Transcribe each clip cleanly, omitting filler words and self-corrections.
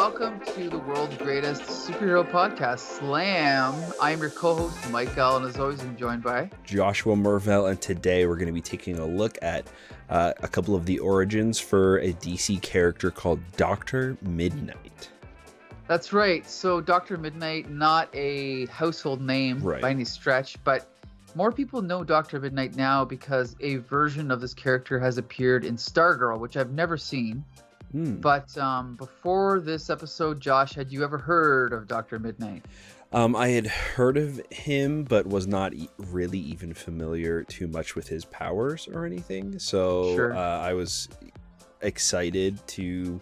welcome to the world's greatest superhero podcast, Slam. I'm your co-host, Mike L, and as always, I'm joined by Joshua Mervell, and today we're going to be taking a look at a couple of the origins for a DC character called Dr. Mid-Nite. That's right. So Dr. Mid-Nite, not a household name by any stretch, but more people know Dr. Mid-Nite now because a version of this character has appeared in Stargirl, which I've never seen. But before this episode, Josh, had you ever heard of Dr. Mid-Nite? I had heard of him, but was not really even familiar too much with his powers or anything. So I was excited to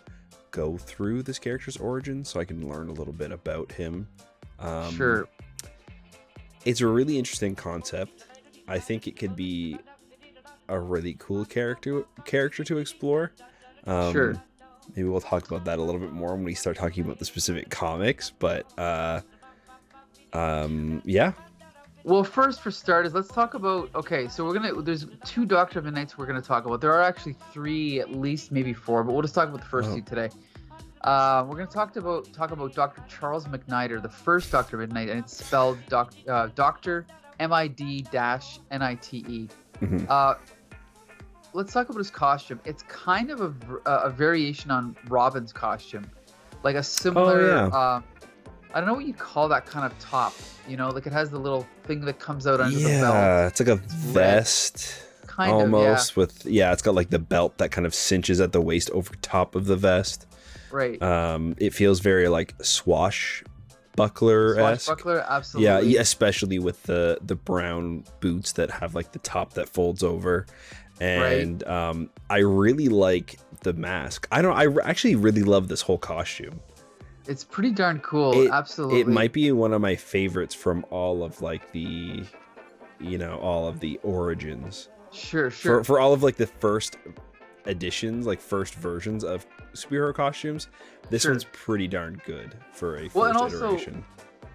go through this character's origin so I can learn a little bit about him. It's a really interesting concept. I think it could be a really cool character to explore. Maybe we'll talk about that a little bit more when we start talking about the specific comics, but yeah. Well, first for starters, let's talk about, so there's two Dr. Mid-Nites we're going to talk about. There are actually three, at least maybe four, but we'll just talk about the first two today. We're going to talk about Dr. Charles McNider, the first Dr. Mid-Nite, and it's spelled Dr. MID-NITE. Let's talk about his costume. It's kind of a variation on Robin's costume, like a similar. I don't know what you call that kind of top. You know, like it has the little thing that comes out under the belt. Yeah, it's like a vest, almost with it's got like the belt that kind of cinches at the waist over top of the vest. Right. It feels very like swashbuckler-esque. Swashbuckler, absolutely. Yeah, especially with the brown boots that have like the top that folds over. And I really like the mask. I actually really love this whole costume. It's pretty darn cool. Absolutely. It might be one of my favorites from all of like all of the origins. Sure. For all of like the first editions, like first versions of superhero costumes, this one's pretty darn good for a first iteration.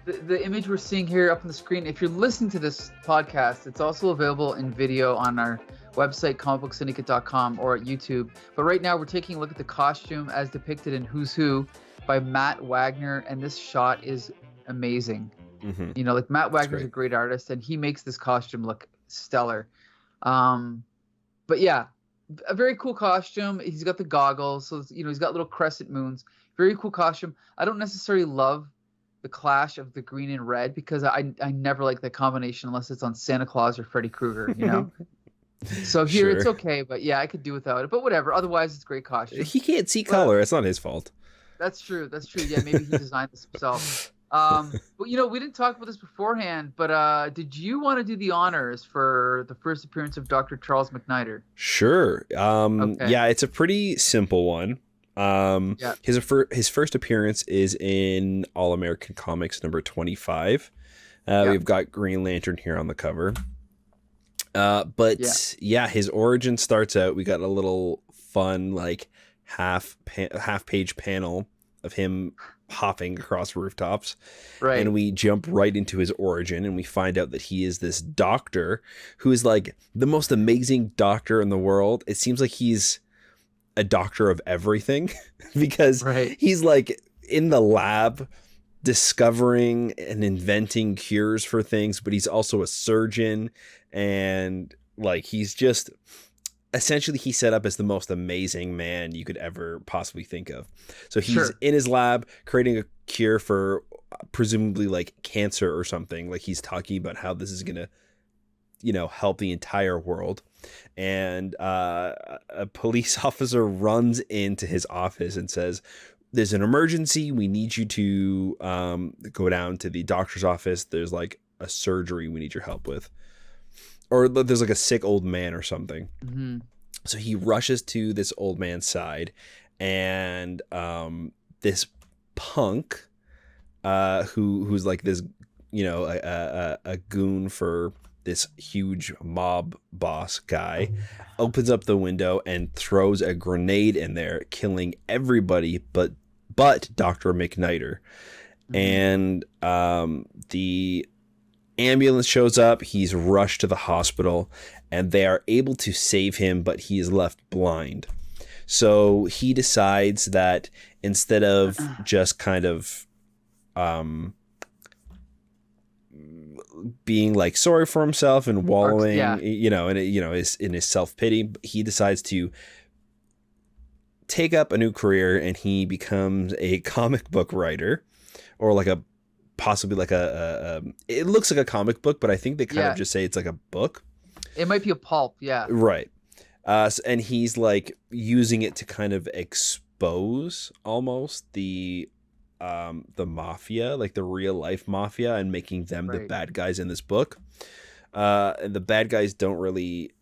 The image we're seeing here up on the screen, if you're listening to this podcast, it's also available in video on our website, comicbooksyndicate.com, or at YouTube. But right now we're taking a look at the costume as depicted in Who's Who by Matt Wagner, and this shot is amazing. You know, like Matt Wagner's a great artist, and he makes this costume look stellar. But yeah, a very cool costume. He's got the goggles, so he's got little crescent moons. Very cool costume. I don't necessarily love the clash of the green and red because I never like the combination unless it's on Santa Claus or Freddy Krueger, you know. So here it's okay, but yeah, I could do without it. But whatever. Otherwise, it's a great costume. He can't see color. It's not his fault. That's true. Yeah, maybe he designed this himself. But we didn't talk about this beforehand. But did you want to do the honors for the first appearance of Dr. Charles McNider? Sure. Yeah, it's a pretty simple one. His first appearance is in All American Comics number 25. We've got Green Lantern here on the cover. His origin starts out, we got a little fun like half page panel of him hopping across rooftops, and we jump right into his origin, and we find out that he is this doctor who is like the most amazing doctor in the world. It seems like he's a doctor of everything because he's like in the lab discovering and inventing cures for things, but he's also a surgeon, and like he's just essentially he's set up as the most amazing man you could ever possibly think of. So he's in his lab creating a cure for presumably like cancer or something. Like he's talking about how this is gonna help the entire world. And a police officer runs into his office and says, there's an emergency. We need you to go down to the doctor's office. There's like a surgery we need your help with. Or there's like a sick old man or something. So he rushes to this old man's side, and this punk, who's like this, a goon for this huge mob boss guy, opens up the window and throws a grenade in there, killing everybody but Dr. McNider. And the ambulance shows up. He's rushed to the hospital, and they are able to save him, but he is left blind. So he decides that instead of just kind of being like sorry for himself and wallowing, is in his self-pity, he decides to take up a new career, and he becomes a comic book writer, or like possibly like a it looks like a comic book, but I think they kind of just say it's like a book. It might be a pulp, yeah. Right. And he's like using it to kind of expose almost the mafia, like the real life mafia, and making them the bad guys in this book. And the bad guys don't really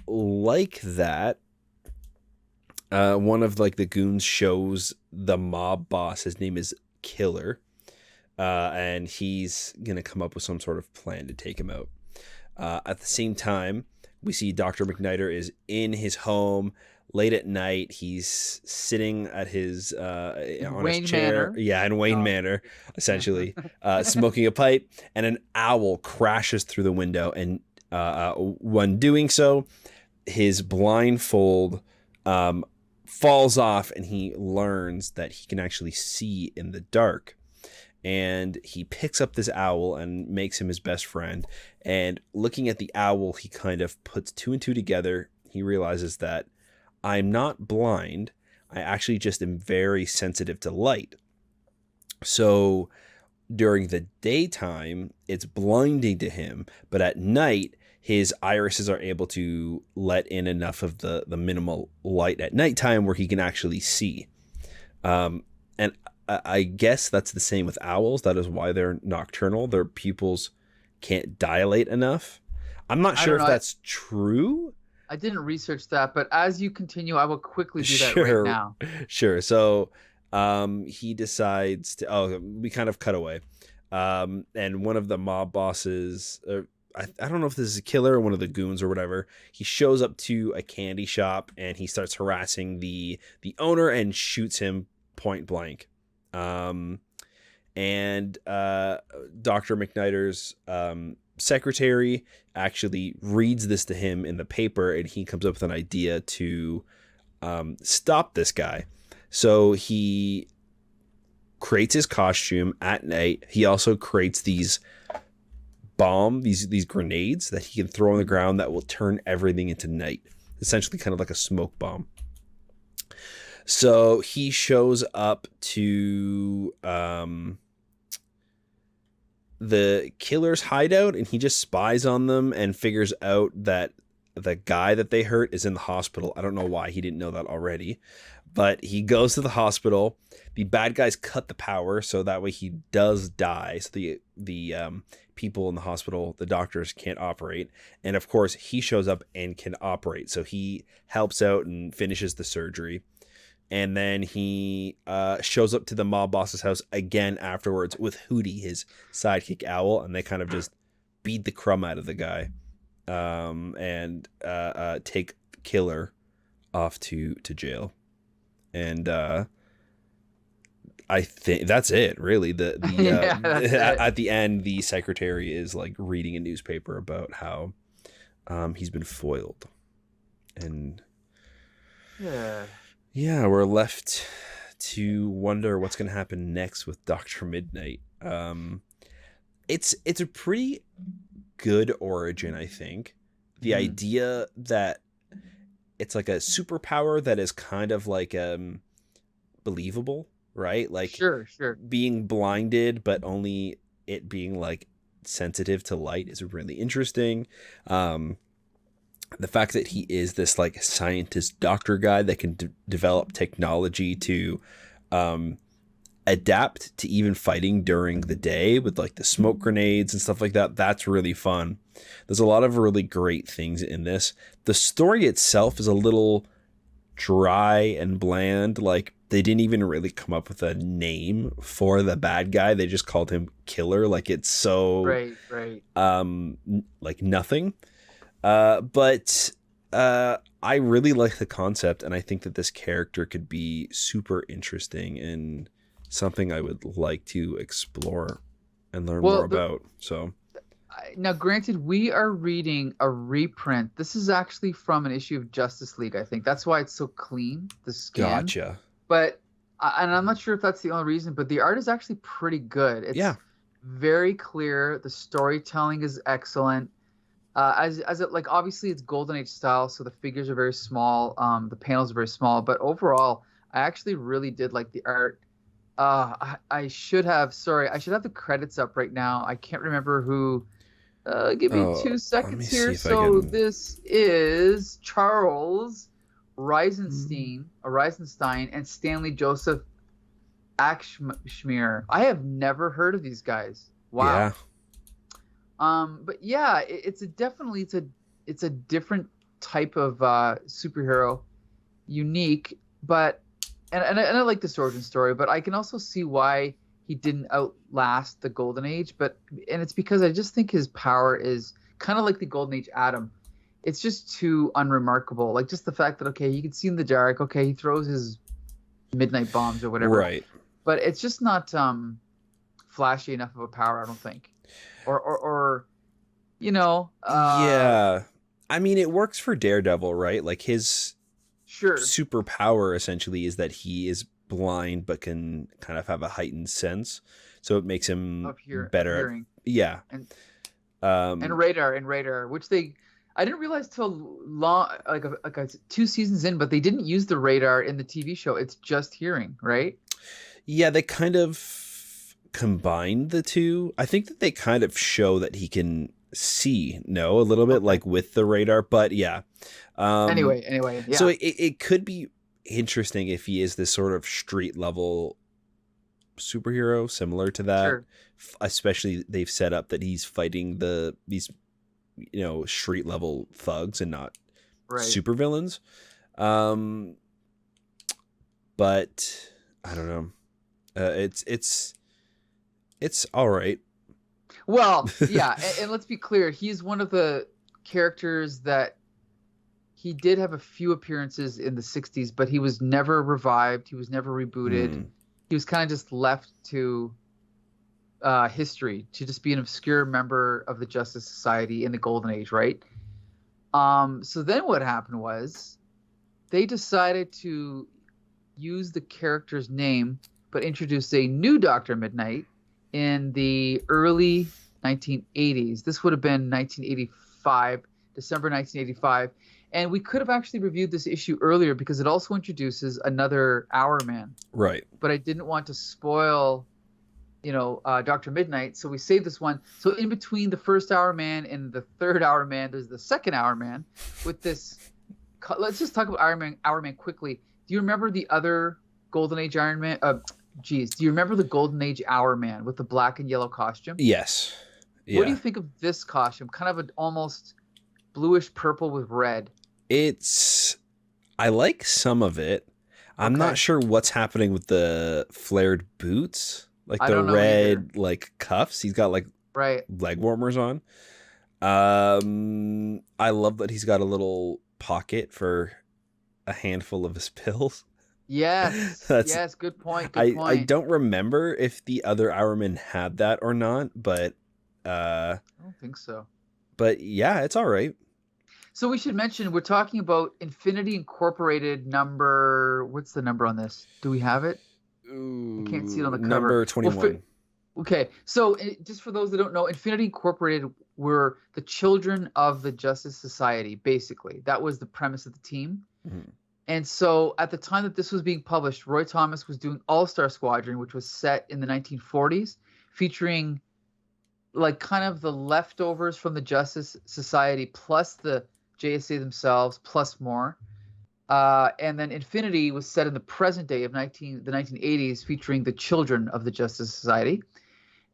like that. One of like the goons shows the mob boss, his name is Killer, and he's gonna come up with some sort of plan to take him out. At the same time, we see Dr. McNider is in his home late at night. He's sitting at his on Wayne his chair, Manor. In Wayne Manor, essentially, smoking a pipe, and an owl crashes through the window. And when doing so, his blindfold falls off, and he learns that he can actually see in the dark. And he picks up this owl and makes him his best friend. And looking at the owl, he kind of puts two and two together. He realizes that I'm not blind. I actually just am very sensitive to light. So during the daytime, it's blinding to him. But at night, his irises are able to let in enough of the minimal light at nighttime where he can actually see. And I guess that's the same with owls. That is why they're nocturnal. Their pupils can't dilate enough. I'm not sure if that's true. I didn't research that, but as you continue, I will quickly do that right now. Sure. So he decides to... we kind of cut away. And one of the mob bosses... I don't know if this is a Killer or one of the goons or whatever. He shows up to a candy shop, and he starts harassing the owner and shoots him point blank. And Dr. McNider's secretary actually reads this to him in the paper, and he comes up with an idea to stop this guy. So he creates his costume at night. He also creates these grenades that he can throw on the ground that will turn everything into night, essentially kind of like a smoke bomb. So he shows up to the killer's hideout, and he just spies on them and figures out that the guy that they hurt is in the hospital. I don't know why he didn't know that already, but he goes to the hospital. The bad guys cut the power, so that way he does die. So the people in the hospital, the doctors, can't operate. And of course, he shows up and can operate. So he helps out and finishes the surgery. And then he shows up to the mob boss's house again afterwards with Hootie, his sidekick owl, and they kind of just beat the crumb out of the guy, and take Killer off to jail. And I think that's it, really. At the end, the secretary is like reading a newspaper about how he's been foiled, and yeah, we're left to wonder what's going to happen next with Dr. Mid-Nite. It's a pretty good origin, I think. The idea that it's like a superpower that is kind of like believable, right? Like sure, being blinded, but only it being like sensitive to light is really interesting. The fact that he is this like scientist doctor guy that can develop technology to adapt to even fighting during the day with like the smoke grenades and stuff like that. That's really fun. There's a lot of really great things in this. The story itself is a little dry and bland. Like they didn't even really come up with a name for the bad guy. They just called him Killer. Like it's so right. Like nothing. But I really like the concept, and I think that this character could be super interesting and something I would like to explore and learn more about. So Now, granted, we are reading a reprint. This is actually from an issue of Justice League, I think. That's why it's so clean, the scan. Gotcha. But, and I'm not sure if that's the only reason, but the art is actually pretty good. It's very clear. The storytelling is excellent. As it, like, obviously it's Golden Age style, so the figures are very small. The panels are very small, but overall, I actually really did like the art. I should have the credits up right now. I can't remember who. Give me 2 seconds here. So this is Charles Reizenstein, and Stanley Joseph Aschmeier. I have never heard of these guys. Wow. Yeah. But yeah, it's a different type of superhero, unique, but and I like this origin story, but I can also see why he didn't outlast the Golden Age, and it's because I just think his power is kind of like the Golden Age Atom. It's just too unremarkable. Like, just the fact that, okay, you can see in the dark, okay, he throws his midnight bombs or whatever. Right. But it's just not flashy enough of a power, I don't think. Or you know. Yeah. I mean, it works for Daredevil, right? Like, his superpower essentially is that he is blind but can kind of have a heightened sense, so it makes him better hearing. And radar, which I didn't realize till long, like 2 seasons in, but they didn't use the radar in the TV show. It's just hearing, right? Yeah, they kind of combined the two. I think that they kind of show that he can see, a little bit, like with the radar, but yeah. Anyway, yeah. So it could be interesting if he is this sort of street level superhero, similar to that. Sure. Especially they've set up that he's fighting these street level thugs and not super villains. But I don't know. It's all right. Well, yeah, and let's be clear, he's one of the characters that he did have a few appearances in the 60s, but he was never revived. He was never rebooted. He was kind of just left to history, to just be an obscure member of the Justice Society in the Golden Age, right? So then what happened was they decided to use the character's name, but introduce a new Dr. Mid-Nite in the early 1980s. This would have been 1985, December 1985. And we could have actually reviewed this issue earlier because it also introduces another Hour Man. Right. But I didn't want to spoil, Dr. Mid-Nite, so we saved this one. So in between the first Hour Man and the third Hour Man, there's the second Hour Man with this. Let's just talk about Hour Man quickly. Do you remember the other Golden Age Iron Man? Do you remember the Golden Age Hour Man with the black and yellow costume? Yes. Yeah. What do you think of this costume? Kind of an almost bluish purple with red. I like some of it. I'm not sure what's happening with the flared boots, like the red like cuffs. He's got like leg warmers on. I love that he's got a little pocket for a handful of his pills. Yes. Yes. Good point. I don't remember if the other Hourmen had that or not, but I don't think so. But yeah, it's all right. So we should mention we're talking about Infinity Incorporated number. What's the number on this? Do we have it? Ooh, I can't see it on the cover. Number 21. Okay, so just for those that don't know, Infinity Incorporated were the children of the Justice Society, basically. That was the premise of the team. Mm-hmm. And so at the time that this was being published, Roy Thomas was doing All-Star Squadron, which was set in the 1940s, featuring like kind of the leftovers from the Justice Society plus the JSA themselves plus more. And then Infinity was set in the present day of the 1980s, featuring the children of the Justice Society.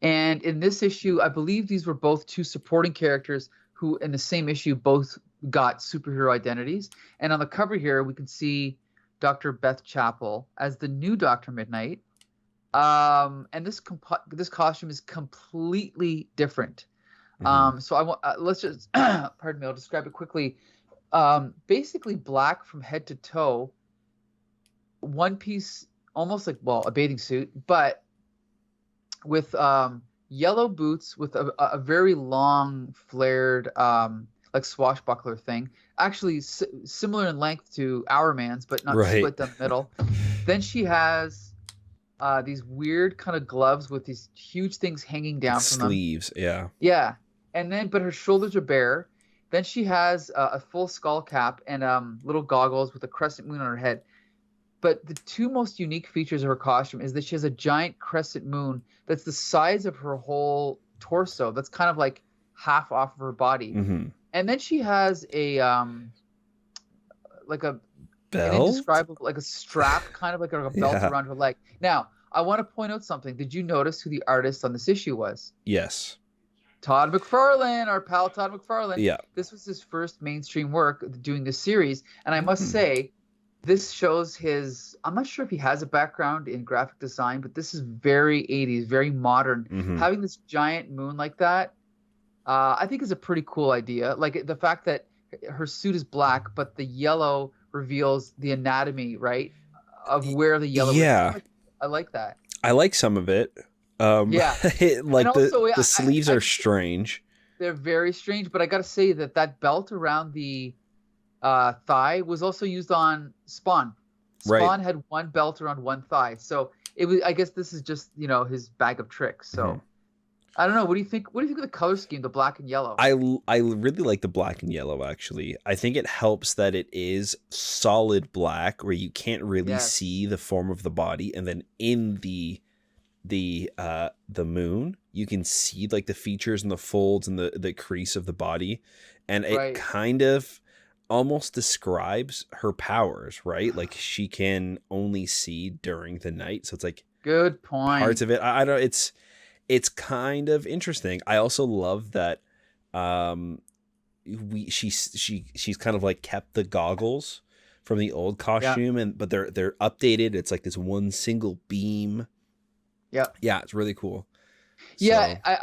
And in this issue, I believe these were both two supporting characters who in the same issue both got superhero identities. And on the cover here, we can see Dr. Beth Chapel as the new Dr. Mid-Nite. And this costume is completely different. Mm-hmm. So I want let's just pardon me. I'll describe it quickly. Basically black from head to toe, one piece, almost like a bathing suit, but with yellow boots with a very long flared like swashbuckler thing, actually similar in length to our man's, but not Right. split down the middle. Then she has these weird kind of gloves with these huge things hanging down from them. Sleeves, yeah. Yeah, and then but her shoulders are bare. Then she has a full skull cap and little goggles with a crescent moon on her head. But the two most unique features of her costume is that she has a giant crescent moon that's the size of her whole torso. That's kind of like half off of her body. Mm-hmm. And then she has a like a Belt? an indescribable, like a strap, kind of like a belt Yeah. around her leg. Now, I want to point out something. Did you notice who the artist on this issue was? Yes. Todd McFarlane, our pal Todd McFarlane. Yeah. This was his first mainstream work doing this series. And I must say, this shows his, I'm not sure if he has a background in graphic design, but this is very 80s, very modern. Mm-hmm. Having this giant moon like that, I think is a pretty cool idea. Like the fact that her suit is black, but the yellow reveals the anatomy, right? Of where the yellow is. I like that. I like some of it. Yeah. Like also, the sleeves are strange. They're very strange, but I got to say that belt around the thigh was also used on Spawn. Spawn had one belt around one thigh. So it was, I guess this is just, his bag of tricks. So I don't know. What do you think? What do you think of the color scheme, the black and yellow? I really like the black and yellow, actually. I think it helps that it is solid black where you can't really see the form of the body. And then in the moon, you can see like the features and the folds and the crease of the body. And it kind of almost describes her powers, right? Like she can only see during the night. So it's like good point. Parts of it. I don't, it's kind of interesting. I also love that she's kind of like kept the goggles from the old costume but they're updated. It's like this one single beam. Yeah, it's really cool. Yeah, so.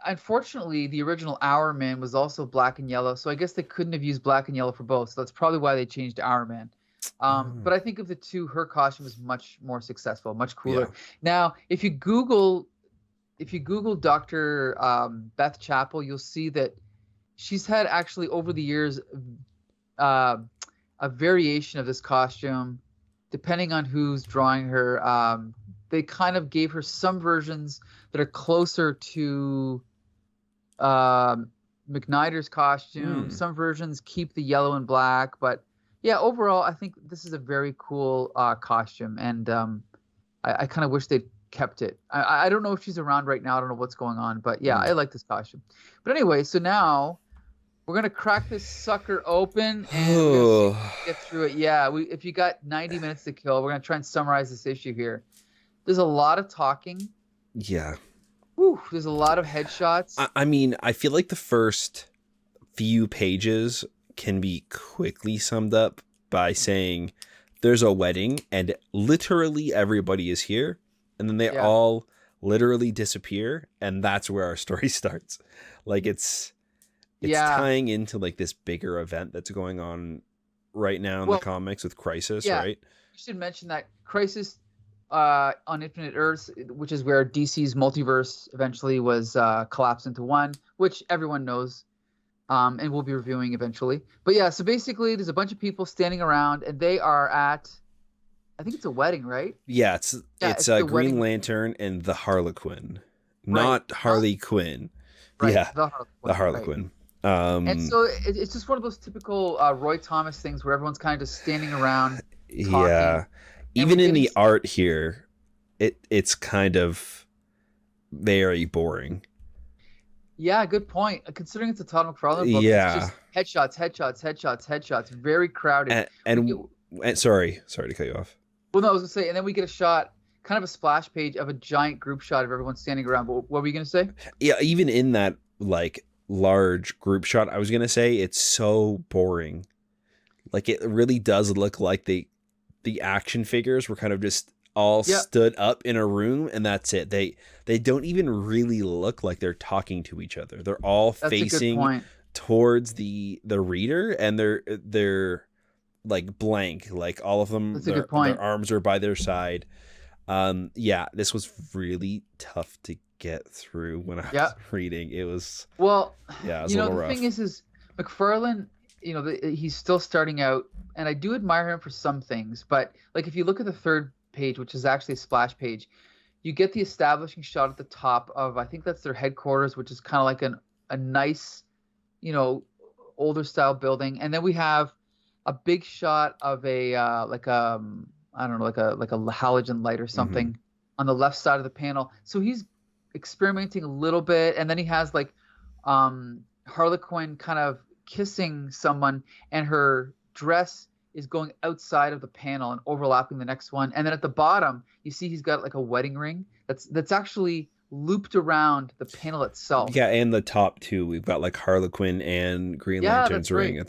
Unfortunately, the original Our Man was also black and yellow, so I guess they couldn't have used black and yellow for both. So that's probably why they changed to Our Man. But I think of the two, her costume was much more successful, much cooler. Yeah. Now, if you Google Dr. Beth Chapel, you'll see that she's had actually over the years a variation of this costume, depending on who's drawing her. They kind of gave her some versions that are closer to McNider's costume. Some versions keep the yellow and black, but yeah, overall, I think this is a very cool costume, and I kind of wish they'd kept it. I don't know if she's around right now. I don't know what's going on, but yeah, I like this costume. But anyway, so now we're gonna crack this sucker open and get through it. Yeah, if you got 90 minutes to kill, we're gonna try and summarize this issue here. There's a lot of talking. Yeah. Whew, there's a lot of headshots. I mean, I feel like the first few pages can be quickly summed up by saying there's a wedding and literally everybody is here. And then they all literally disappear. And that's where our story starts. Like it's tying into like this bigger event that's going on right now in the comics with Crisis, right? You should mention that Crisis on Infinite Earths, which is where DC's multiverse eventually was collapsed into one, which everyone knows, and we'll be reviewing eventually. But yeah, so basically there's a bunch of people standing around and they are at, I think it's a wedding, right? Yeah, it's Green Lantern and the Harlequin, not Harley Quinn. Right, yeah, the Harlequin. Right. And so it's just one of those typical Roy Thomas things where everyone's kind of just standing around talking. Yeah. Even in the art here, it's kind of very boring. Yeah, good point. Considering it's a Todd McFarlane book, it's just headshots, very crowded. And sorry to cut you off. Well, no, I was gonna say, and then we get a shot, kind of a splash page of a giant group shot of everyone standing around. But what were you gonna say? Yeah, even in that like large group shot, I was gonna say it's so boring. Like it really does look like the action figures were kind of just all stood up in a room and that's it. They don't even really look like they're talking to each other. They're all facing towards the reader and they're like blank, like all of them. That's a good point. Their arms are by their side. This was really tough to get through when I was reading. It was it was a little rough. The thing is McFarlane, he's still starting out, and I do admire him for some things, but like if you look at the third page, which is actually a splash page, you get the establishing shot at the top of, I think that's their headquarters, which is kind of like a nice, older style building, and then we have a big shot of a like a halogen light or something on the left side of the panel. So he's experimenting a little bit, and then he has like Harlequin kind of kissing someone, and her dress is going outside of the panel and overlapping the next one. And then at the bottom, you see he's got like a wedding ring that's actually looped around the panel itself. Yeah, and the top too. We've got like Harlequin and Green Lantern's ring.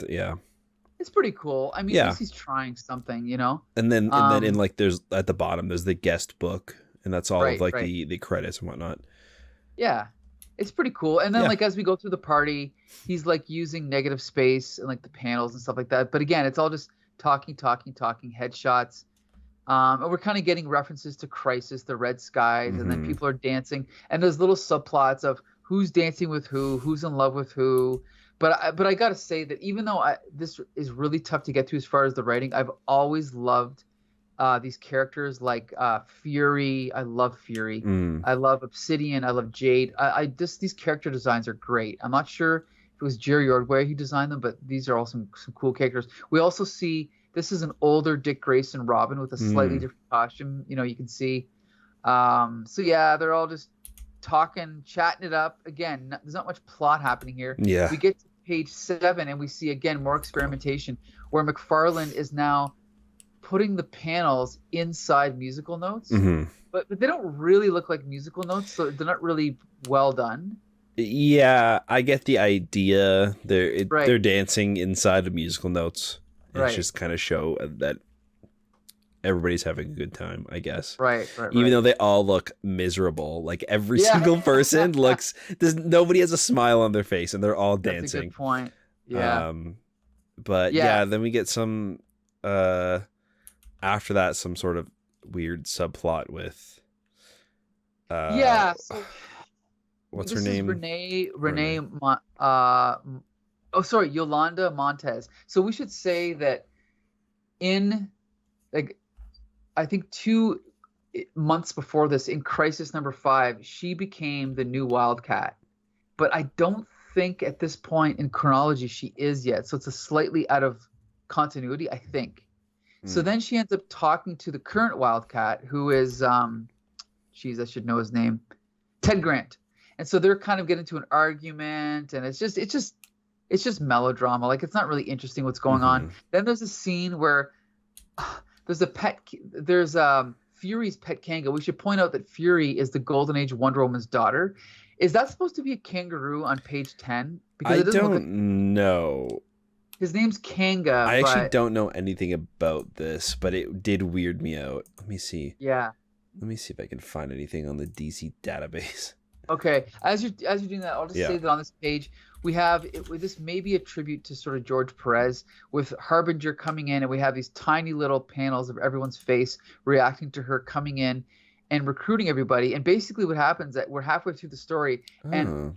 It's pretty cool. I mean, at least he's trying something, And then in like there's at the bottom there's the guest book, and that's all of like the credits and whatnot. Yeah. It's pretty cool. And then like as we go through the party, he's like using negative space and like the panels and stuff like that. But again, it's all just talking headshots. And we're kind of getting references to Crisis, the Red Skies, and then people are dancing. And there's little subplots of who's dancing with who's in love with who. But I got to say that even though this is really tough to get to as far as the writing, I've always loved these characters like Fury. I love Fury. I love Obsidian. I love Jade. These character designs are great. I'm not sure if it was Jerry Ordway who designed them, but these are all some cool characters. We also see this is an older Dick Grayson Robin with a slightly different costume. You can see. So yeah, they're all just talking, chatting it up. Again, there's not much plot happening here. Yeah. We get to page 7 and we see again more experimentation where McFarlane is now putting the panels inside musical notes, but they don't really look like musical notes, so they're not really well done. Yeah, I get the idea. They're dancing inside of musical notes. It's just kind of show that everybody's having a good time, I guess. Right. Even though they all look miserable, like every single person looks. Nobody has a smile on their face, and they're all dancing. That's a good point. Yeah. But then we get some. After that, some sort of weird subplot with. So what's her name? Renee. Yolanda Montez. So we should say that in, like, I think 2 months before this, in Crisis number 5, she became the new Wildcat. But I don't think at this point in chronology she is yet. So it's a slightly out of continuity, I think. So then she ends up talking to the current Wildcat, who is, I should know his name, Ted Grant. And so they're kind of getting into an argument, and it's just melodrama. Like, it's not really interesting what's going on. Then there's a scene where there's Fury's pet Kanga. We should point out that Fury is the Golden Age Wonder Woman's daughter. Is that supposed to be a kangaroo on page 10? Because I don't know. His name's Kanga. I actually don't know anything about this, but it did weird me out. Let me see. Yeah. Let me see if I can find anything on the DC database. Okay. As you're doing that, I'll just say that on this page we have this may be a tribute to sort of George Perez with Harbinger coming in, and we have these tiny little panels of everyone's face reacting to her coming in and recruiting everybody. And basically what happens is that we're halfway through the story and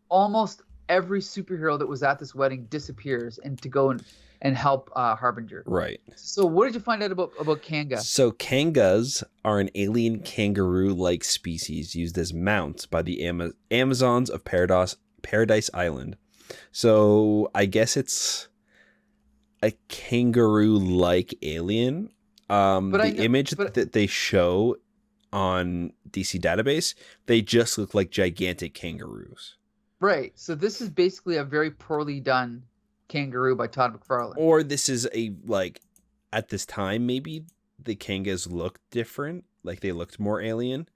almost every superhero that was at this wedding disappears and to go and help Harbinger. Right. So what did you find out about Kanga? So Kangas are an alien kangaroo-like species used as mounts by the Amazons of Paradise Island. So I guess it's a kangaroo-like alien. The image that they show on DC database, they just look like gigantic kangaroos. Right. So this is basically a very poorly done kangaroo by Todd McFarlane. Or this is at this time, maybe the Kangas looked different. Like they looked more alien.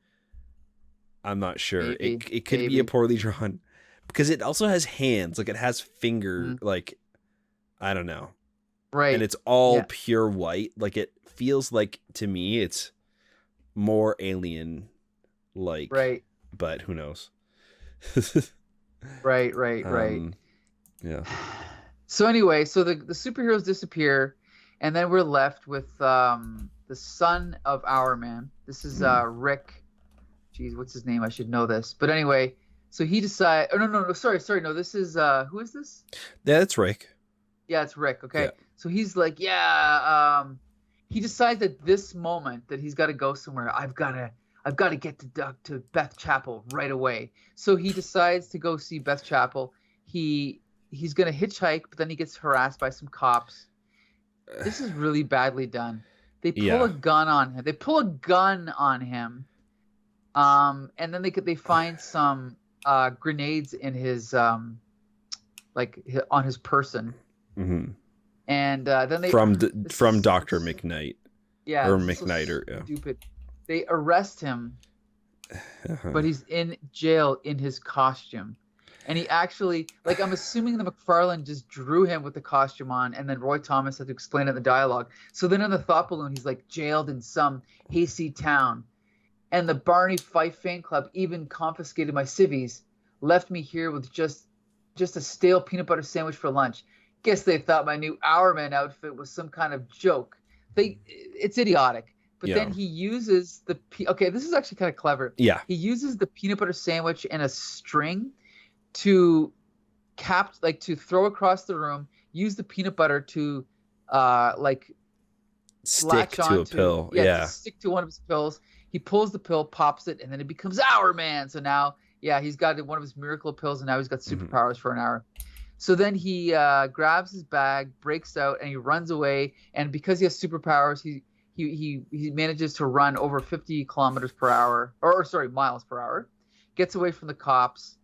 I'm not sure. It could be a poorly drawn. Because it also has hands. Like it has finger, like, I don't know. Right. And it's all pure white. Like it feels like, to me, it's more alien like. Right. But who knows? Right. Yeah. So anyway, so the superheroes disappear, and then we're left with the son of Our Man. This is Rick geez, what's his name? I should know this. But anyway, so he decides. Oh no, sorry. No, this is who is this? Yeah, it's Rick. Yeah, it's Rick. Okay, Yeah. so he's like, yeah. He decides at this moment that he's got to go somewhere. I've got to get to Beth Chapel right away. So he decides to go see Beth Chapel. He's gonna hitchhike, but then he gets harassed by some cops. This is really badly done. They pull a gun on him. And then they find some grenades in his on his person. Mm-hmm. And then they from Dr. McNight. Yeah, or McNider. So stupid. They arrest him, but he's in jail in his costume. And he actually, I'm assuming the McFarlane just drew him with the costume on, and then Roy Thomas had to explain it in the dialogue. So then in the thought balloon, he's jailed in some hayseed town. And the Barney Fife fan club even confiscated my civvies, left me here with just a stale peanut butter sandwich for lunch. Guess they thought my new Hourman outfit was some kind of joke. It's idiotic. But then he uses this is actually kind of clever. Yeah. He uses the peanut butter sandwich and a string to to throw across the room, use the peanut butter to stick to a pill. To stick to one of his pills. He pulls the pill, pops it, and then it becomes Hourman. So now, he's got one of his miracle pills, and now he's got superpowers for an hour. So then he grabs his bag, breaks out, and he runs away. And because he has superpowers, he manages to run over 50 kilometers per hour, miles per hour, gets away from the cops,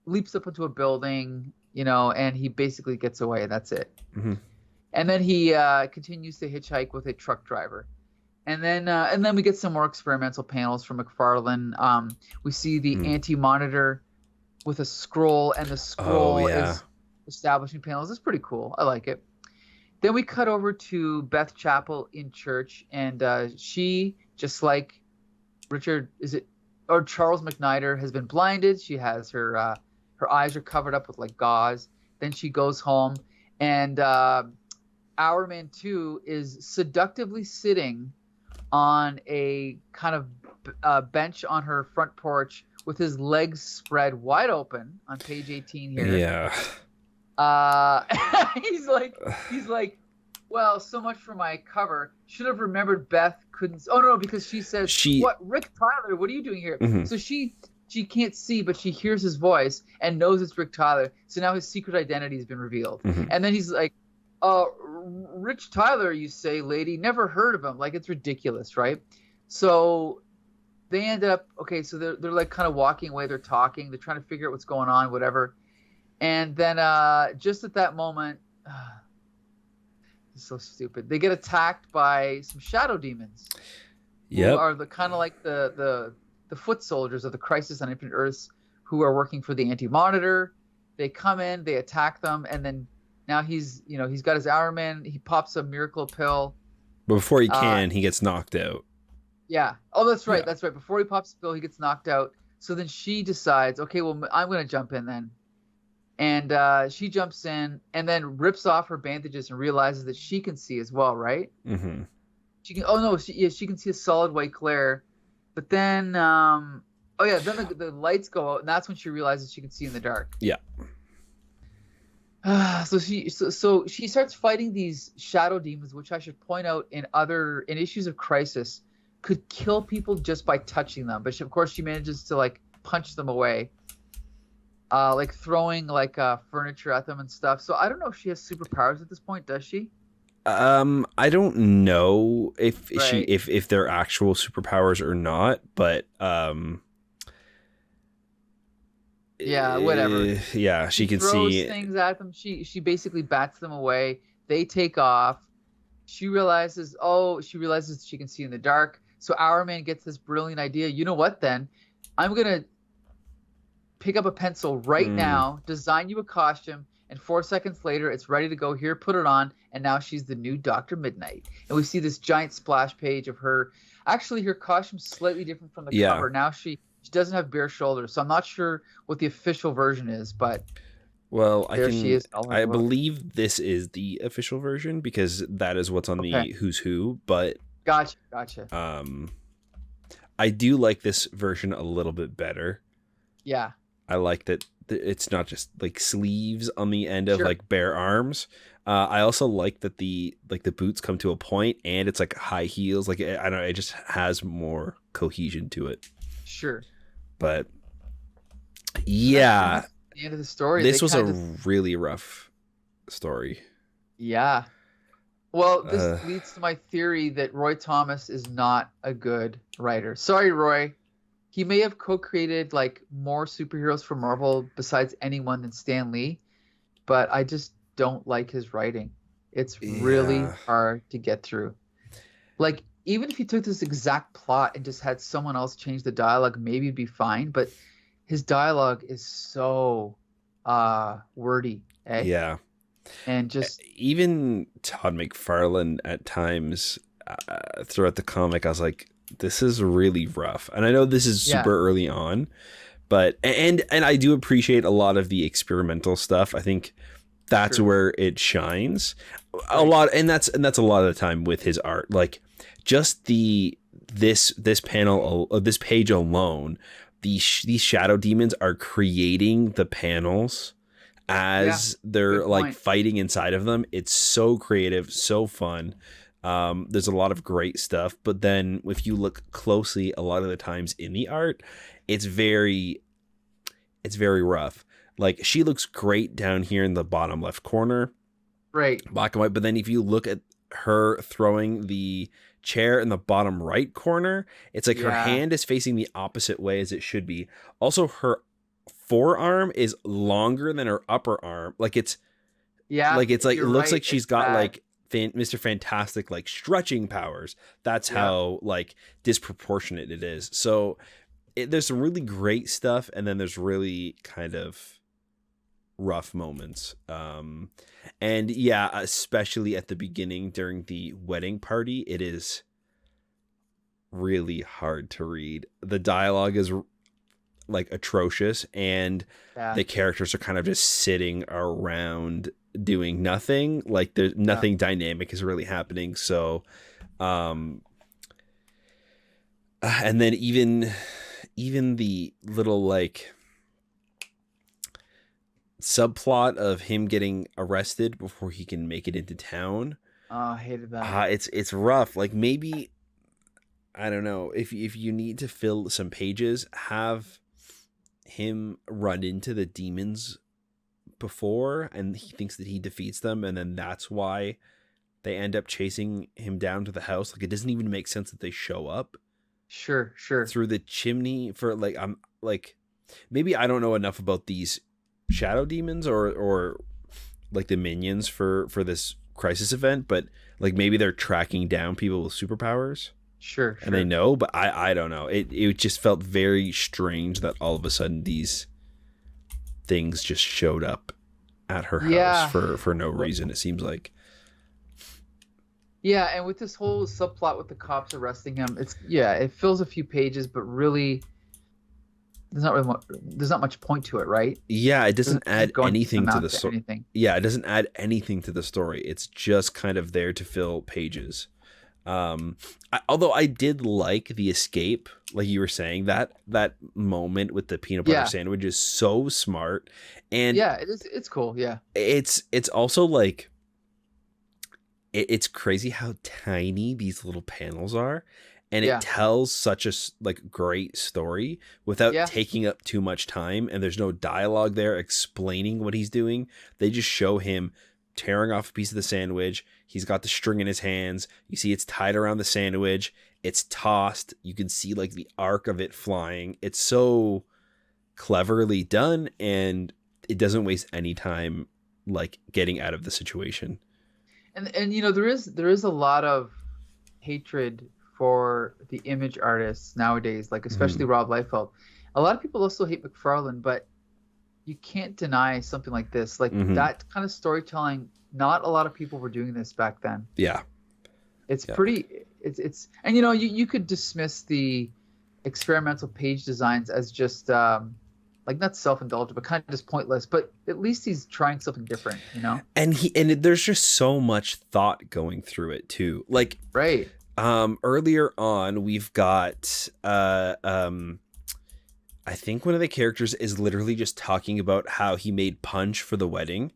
leaps up into a building, and he basically gets away. That's it. Mm-hmm. And then he continues to hitchhike with a truck driver. And then we get some more experimental panels from McFarlane. We see the anti-monitor with a scroll, and the scroll is establishing panels. It's pretty cool. I like it. Then we cut over to Beth Chapel in church, and she, just like Charles McNider, has been blinded. She has her eyes are covered up with gauze. Then she goes home, and Hourman 2 is seductively sitting on a kind of bench on her front porch with his legs spread wide open on page 18 here. Yeah. He's like, well, so much for my cover. Should have remembered Beth couldn't. Oh no, because she says, "What, Rick Tyler? What are you doing here?" Mm-hmm. So she can't see, but she hears his voice and knows it's Rick Tyler. So now his secret identity has been revealed. Mm-hmm. And then he's like, Rich Tyler, you say, lady? Never heard of him. It's ridiculous, right? So they end up so they're kind of walking away. They're talking. They're trying to figure out what's going on, whatever. And then just at that moment, it's so stupid. They get attacked by some shadow demons. Yep. Who are the kind of like the foot soldiers of the Crisis on Infinite Earths, who are working for the Anti-Monitor. They come in, they attack them, and then now he's got his Hourman. He pops a miracle pill. But before he he gets knocked out. Yeah. Oh, that's right. Yeah. That's right. Before he pops the pill, he gets knocked out. So then she decides, okay, well, I'm going to jump in then. And she jumps in and then rips off her bandages and realizes that she can see as well, right? Mm-hmm. She can. Oh no, she can see a solid white glare. But then, then the lights go out, and that's when she realizes she can see in the dark. Yeah. So she starts fighting these shadow demons, which I should point out in issues of Crisis could kill people just by touching them. But of course she manages to punch them away, throwing furniture at them and stuff. So I don't know if she has superpowers at this point. Does she? I don't know if if they're actual superpowers or not, but yeah, whatever. Yeah, she can throws see things at them. She basically bats them away. They take off. She realizes she can see in the dark. So Hourman gets this brilliant idea. You know what? Then I'm gonna pick up a pencil right now, design you a costume, and 4 seconds later, it's ready to go. Here, put it on, and now she's the new Dr. Mid-Nite. And we see this giant splash page of her. Actually, her costume's slightly different from the cover. Now she doesn't have bare shoulders, so I'm not sure what the official version is, but she is. I believe this is the official version because that is what's on the Who's Who. But gotcha. I do like this version a little bit better. Yeah. I like that it's not just like sleeves on the end of like bare arms. I also like that the boots come to a point and it's like high heels. Like I don't know, it just has more cohesion to it. Sure. But yeah, the end of the story. This was a really rough story. Yeah. Well, this leads to my theory that Roy Thomas is not a good writer. Sorry, Roy. He may have co-created like more superheroes for Marvel besides anyone than Stan Lee, but I just don't like his writing. It's really hard to get through. Like, even if he took this exact plot and just had someone else change the dialogue, maybe it'd be fine, but his dialogue is so wordy. Eh? Yeah. And just even Todd McFarlane at times throughout the comic, I was like, this is really rough. And I know this is super early on, but and I do appreciate a lot of the experimental stuff. I think that's where it shines a lot, and that's a lot of the time with his art. Like just this panel, this page alone, these shadow demons are creating the panels as they're like fighting inside of them. It's so creative, so fun. There's a lot of great stuff, but then if you look closely, a lot of the times in the art, it's very rough. Like she looks great down here in the bottom left corner, right, black and white. But then if you look at her throwing the chair in the bottom right corner, it's like her hand is facing the opposite way as it should be. Also, her forearm is longer than her upper arm. Like it's like it looks like she's got like Mr. Fantastic like stretching powers. That's how like disproportionate it is. So there's some really great stuff, and then there's really kind of rough moments. And especially at the beginning during the wedding party, it is really hard to read. The dialogue is like atrocious, and the characters are kind of just sitting around doing nothing. Like there's nothing dynamic is really happening. So and then even the little like subplot of him getting arrested before he can make it into town. I hated that. It's rough. Like maybe, I don't know, if you need to fill some pages, have him run into the demons before, and he thinks that he defeats them, and then that's why they end up chasing him down to the house. Like it doesn't even make sense that they show up. Sure. Through the chimney for like, I'm like, maybe I don't know enough about these shadow demons or like the minions for this crisis event, but like maybe they're tracking down people with superpowers. Sure. And they know, but I don't know. It just felt very strange that all of a sudden these things just showed up at her house for no reason, it seems like. Yeah, and with this whole subplot with the cops arresting him, it fills a few pages, but really there's not much point to it, right? Yeah, it doesn't add anything to the story. Yeah, it doesn't add anything to the story. It's just kind of there to fill pages. Although I did like the escape, like you were saying, that moment with the peanut butter sandwich is so smart, and it is. It's cool. Yeah, it's also like it's crazy how tiny these little panels are, and it tells such a like great story without taking up too much time. And there's no dialogue there explaining what he's doing. They just show him tearing off a piece of the sandwich. He's got the string in his hands. You see it's tied around the sandwich. It's tossed. You can see like the arc of it flying. It's so cleverly done, and it doesn't waste any time like getting out of the situation. And you know, there is a lot of hatred for the image artists nowadays, like especially Rob Liefeld. A lot of people also hate McFarlane, but you can't deny something like this. Like that kind of storytelling, not a lot of people were doing this back then. Yeah. It's pretty it's and you know, you could dismiss the experimental page designs as just like not self-indulgent, but kind of just pointless. But at least he's trying something different, you know. And there's just so much thought going through it too. Like Earlier on, we've got I think one of the characters is literally just talking about how he made punch for the wedding.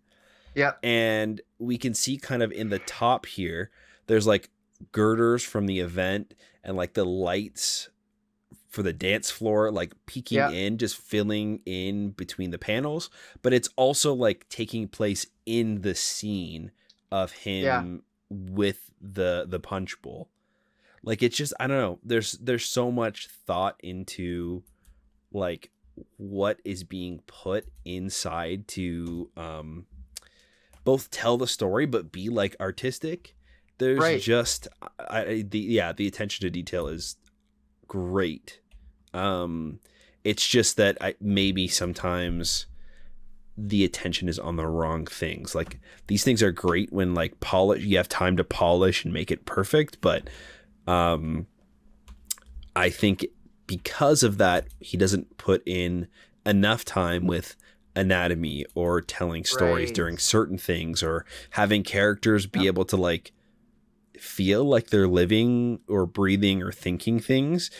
Yeah. And we can see kind of in the top here, there's like girders from the event and like the lights for the dance floor, like peeking in, just filling in between the panels. But it's also like taking place in the scene of him with the punch bowl. Like, it's just, I don't know. There's so much thought into like what is being put inside to both tell the story but be like artistic. There's just the attention to detail is great. It's just that maybe sometimes the attention is on the wrong things. Like, these things are great when like you have time to polish and make it perfect, but I think because of that, he doesn't put in enough time with anatomy or telling stories during certain things, or having characters be able to like feel like they're living or breathing or thinking things.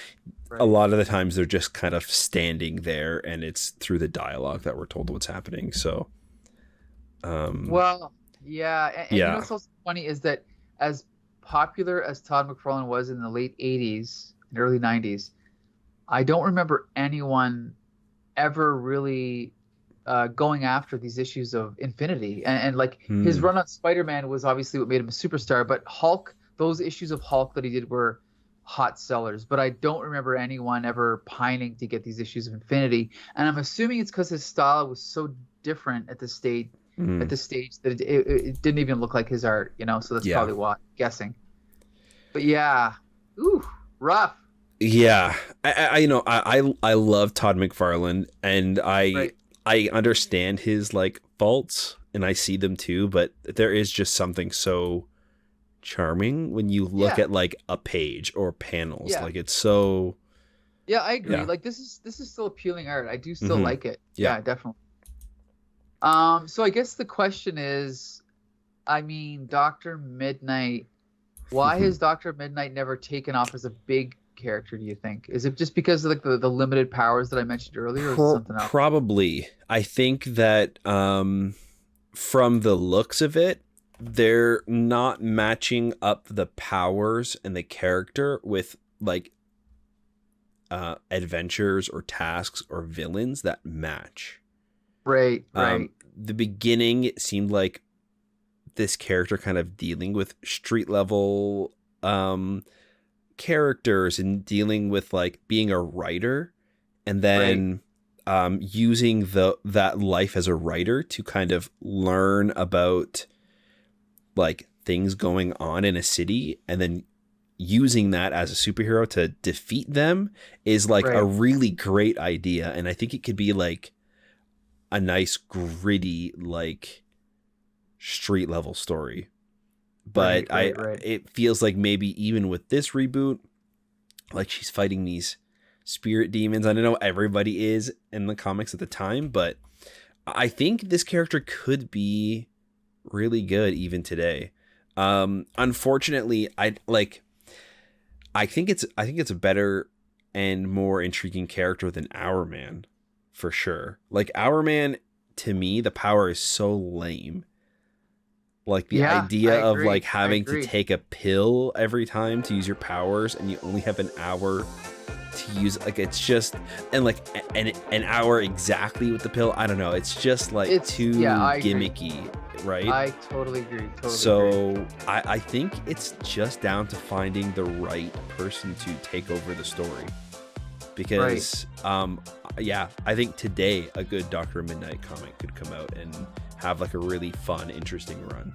A lot of the times they're just kind of standing there, and it's through the dialogue that we're told what's happening. So and you know what's also funny is that as popular as Todd McFarlane was in the late 80s and early 90s, I don't remember anyone ever really going after these issues of Infinity. And like his run on Spider-Man was obviously what made him a superstar, but Hulk, those issues of Hulk that he did were hot sellers. But I don't remember anyone ever pining to get these issues of Infinity. And I'm assuming it's because his style was so different at the stage that it didn't even look like his art, you know? So that's probably why, I'm guessing. But yeah, rough. Yeah, I love Todd McFarlane, and I understand his like faults, and I see them too. But there is just something so charming when you look at like a page or panels. Like, it's so. Yeah, I agree. Like, this is still appealing art. I do still like it. Yeah, definitely. So I guess the question is, I mean, Dr. Mid-Nite. Why has Dr. Mid-Nite never taken off as a big character, do you think? Is it just because of like the limited powers that I mentioned earlier, or is it something else? Probably. I think that from the looks of it, they're not matching up the powers and the character with like adventures or tasks or villains that match. Right. The beginning, it seemed like this character kind of dealing with street level characters and dealing with like being a writer, and then using that life as a writer to kind of learn about like things going on in a city, and then using that as a superhero to defeat them is like a really great idea. And I think it could be like a nice gritty like street level story. But it feels like maybe even with this reboot, like she's fighting these spirit demons. I don't know everybody is in the comics at the time, but I think this character could be really good even today. Unfortunately, I think it's a better and more intriguing character than Hourman, for sure. Like, Hourman, to me, the power is so lame. Like, the idea of like having to take a pill every time to use your powers, and you only have an hour to use, like, it's just, and like an hour exactly with the pill. I don't know. It's just like too gimmicky, right? I totally agree. I think it's just down to finding the right person to take over the story. Because I think today a good Dr. Mid-Nite comic could come out and have like a really fun, interesting run.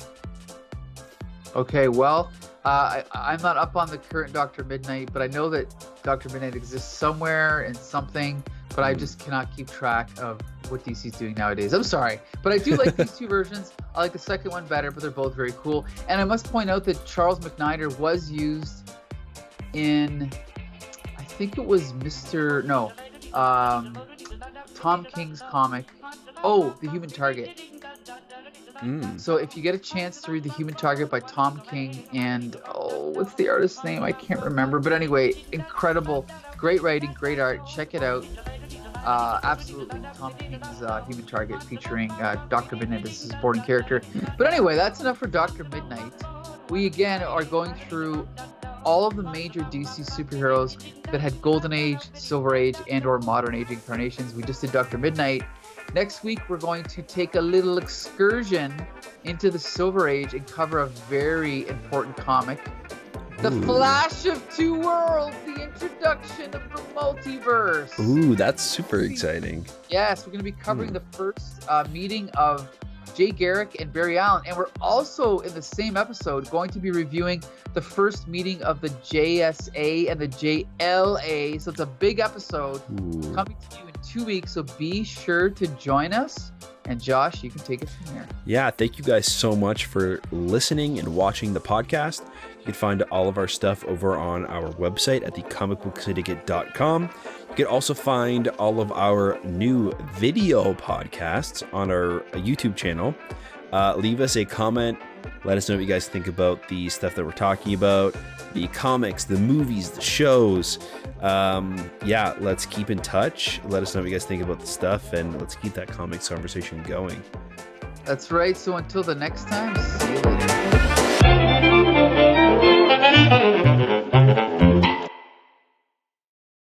Okay, well, I'm not up on the current Dr. Mid-Nite, but I know that Dr. Mid-Nite exists somewhere in something, but I just cannot keep track of what DC's doing nowadays. I'm sorry, but I do like these two versions. I like the second one better, but they're both very cool. And I must point out that Charles McNider was used in, I think it was Tom King's comic. Oh, The Human Target. So if you get a chance to read The Human Target by Tom King and what's the artist's name? I can't remember. But anyway, incredible. Great writing, great art. Check it out. Absolutely. Tom King's Human Target featuring Dr. Mid-Nite as his supporting character. But anyway, that's enough for Dr. Mid-Nite. We, again, are going through all of the major DC superheroes that had Golden Age, Silver Age, and or Modern Age incarnations. We just did Dr. Mid-Nite. Next week, we're going to take a little excursion into the Silver Age and cover a very important comic. The Flash of Two Worlds, the introduction of the multiverse. Ooh, that's super exciting. Yes, we're going to be covering the first meeting of Jay Garrick and Barry Allen. And we're also, in the same episode, going to be reviewing the first meeting of the JSA and the JLA. So it's a big episode coming to you in 2 weeks. So be sure to join us. And Josh, you can take it from here. Yeah, thank you guys so much for listening and watching the podcast. You can find all of our stuff over on our website at thecomicbooksyndicate.com. You can also find all of our new video podcasts on our YouTube channel. Leave us a comment. Let us know what you guys think about the stuff that we're talking about, the comics, the movies, the shows. Yeah, let's keep in touch. Let us know what you guys think about the stuff, and let's keep that comics conversation going. That's right. So until the next time, see you later.